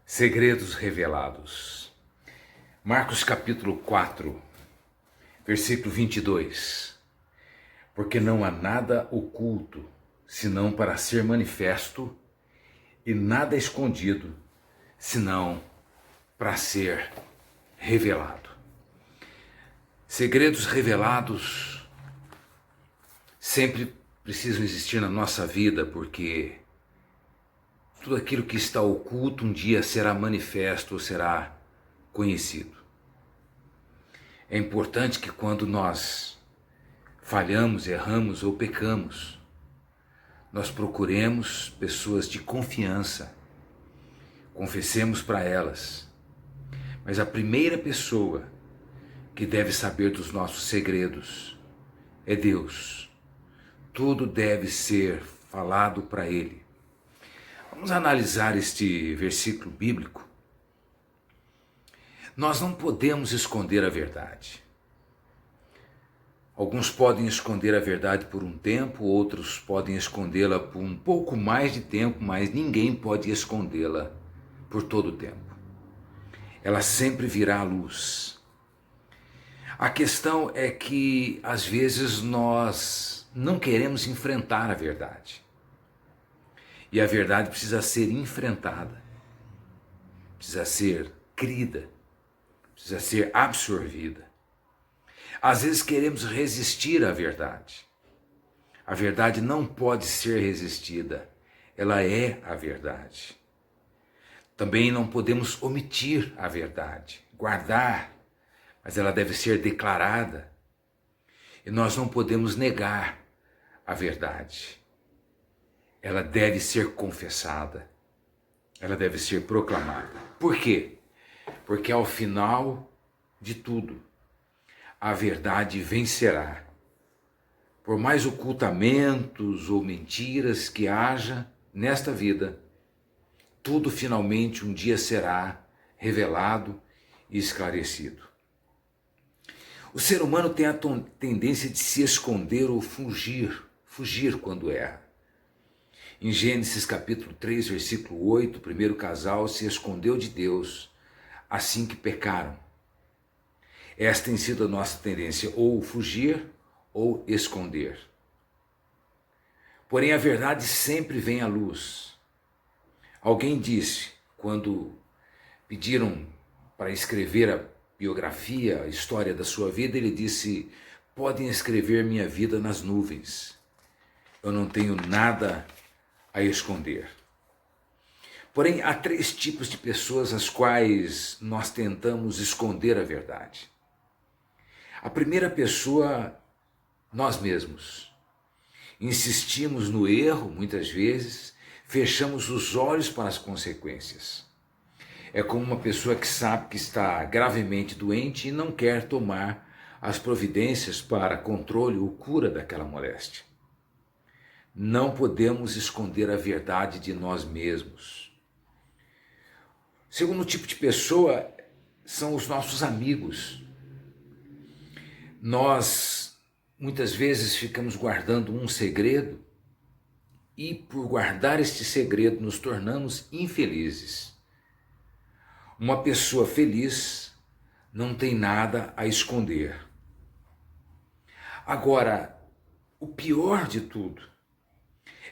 Segredos revelados. Marcos capítulo 4, versículo 22. Porque não há nada oculto, senão para ser manifesto, e nada escondido, senão para ser revelado. Segredos revelados sempre precisam existir na nossa vida, porque tudo aquilo que está oculto um dia será manifesto ou será conhecido. É importante que quando nós falhamos, erramos ou pecamos, nós procuremos pessoas de confiança, confessemos para elas. Mas a primeira pessoa que deve saber dos nossos segredos é Deus. Tudo deve ser falado para Ele. Vamos analisar este versículo bíblico. Nós não podemos esconder a verdade. Alguns podem esconder a verdade por um tempo, outros podem escondê-la por um pouco mais de tempo, mas ninguém pode escondê-la por todo o tempo. Ela sempre virá à luz. A questão é que, às vezes, nós não queremos enfrentar a verdade. E a verdade precisa ser enfrentada, precisa ser crida, precisa ser absorvida. Às vezes queremos resistir à verdade. A verdade não pode ser resistida, ela é a verdade. Também não podemos omitir a verdade, guardar, mas ela deve ser declarada. E nós não podemos negar a verdade. Ela deve ser confessada, ela deve ser proclamada. Por quê? Porque ao final de tudo, a verdade vencerá. Por mais ocultamentos ou mentiras que haja nesta vida, tudo finalmente um dia será revelado e esclarecido. O ser humano tem a tendência de se esconder ou fugir quando erra. Em Gênesis capítulo 3, versículo 8, o primeiro casal se escondeu de Deus assim que pecaram. Esta tem sido a nossa tendência, ou fugir ou esconder. Porém, a verdade sempre vem à luz. Alguém disse, quando pediram para escrever a biografia, a história da sua vida, ele disse: podem escrever minha vida nas nuvens. Eu não tenho nada a esconder. Porém, há três tipos de pessoas às quais nós tentamos esconder a verdade. A primeira pessoa, nós mesmos. Insistimos no erro, muitas vezes, fechamos os olhos para as consequências. É como uma pessoa que sabe que está gravemente doente e não quer tomar as providências para controle ou cura daquela moléstia. Não podemos esconder a verdade de nós mesmos. O segundo tipo de pessoa são os nossos amigos. Nós, muitas vezes, ficamos guardando um segredo e, por guardar este segredo, nos tornamos infelizes. Uma pessoa feliz não tem nada a esconder. Agora, o pior de tudo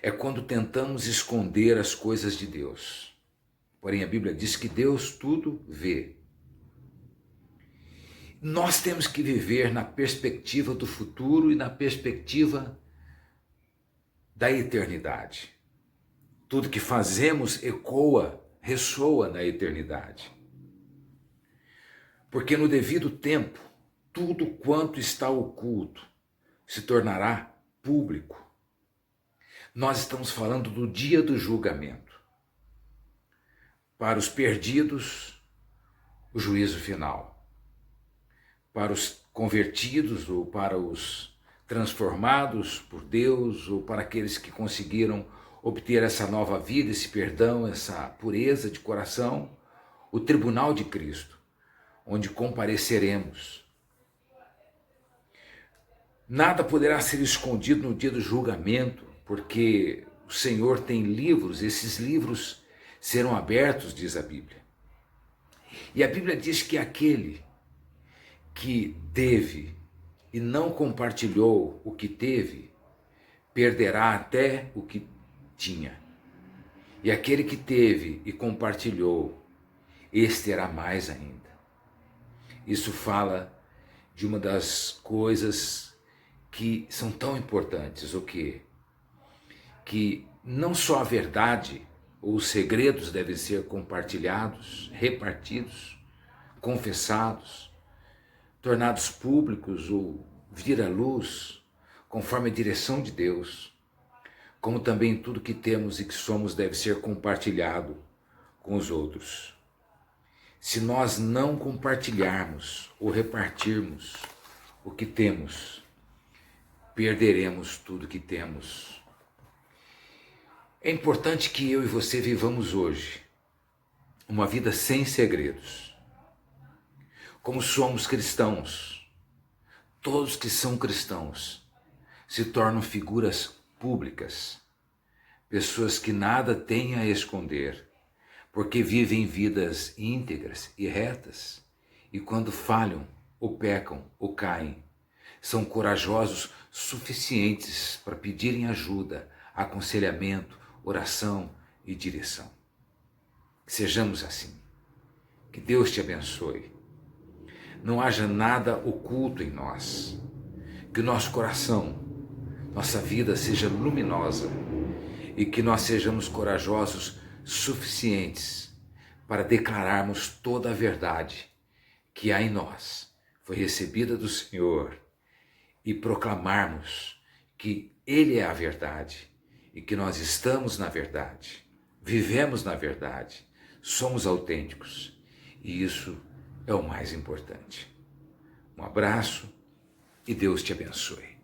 é quando tentamos esconder as coisas de Deus. Porém, a Bíblia diz que Deus tudo vê. Nós temos que viver na perspectiva do futuro e na perspectiva da eternidade. Tudo que fazemos ecoa, ressoa na eternidade. Porque no devido tempo, tudo quanto está oculto se tornará público. Nós estamos falando do dia do julgamento. Para os perdidos, o juízo final. Para os convertidos ou para os transformados por Deus ou para aqueles que conseguiram obter essa nova vida, esse perdão, essa pureza de coração, o tribunal de Cristo, onde compareceremos. Nada poderá ser escondido no dia do julgamento, porque o Senhor tem livros, esses livros serão abertos, diz a Bíblia. E a Bíblia diz que aquele que teve e não compartilhou o que teve, perderá até o que tinha. E aquele que teve e compartilhou, esse terá mais ainda. Isso fala de uma das coisas que são tão importantes, o quê? Que não só a verdade ou os segredos devem ser compartilhados, repartidos, confessados, tornados públicos ou vir à luz, conforme a direção de Deus, como também tudo que temos e que somos deve ser compartilhado com os outros. Se nós não compartilharmos ou repartirmos o que temos, perderemos tudo que temos. É importante que eu e você vivamos hoje uma vida sem segredos. Como somos cristãos, todos que são cristãos se tornam figuras públicas, pessoas que nada têm a esconder, porque vivem vidas íntegras e retas, e quando falham, ou pecam, ou caem, são corajosos suficientes para pedirem ajuda, aconselhamento, oração e direção. Sejamos assim. Que Deus te abençoe. Não haja nada oculto em nós. Que o nosso coração, nossa vida seja luminosa e que nós sejamos corajosos suficientes para declararmos toda a verdade que há em nós, foi recebida do Senhor, e proclamarmos que Ele é a verdade e que nós estamos na verdade, vivemos na verdade, somos autênticos, e isso é o mais importante. Um abraço e Deus te abençoe.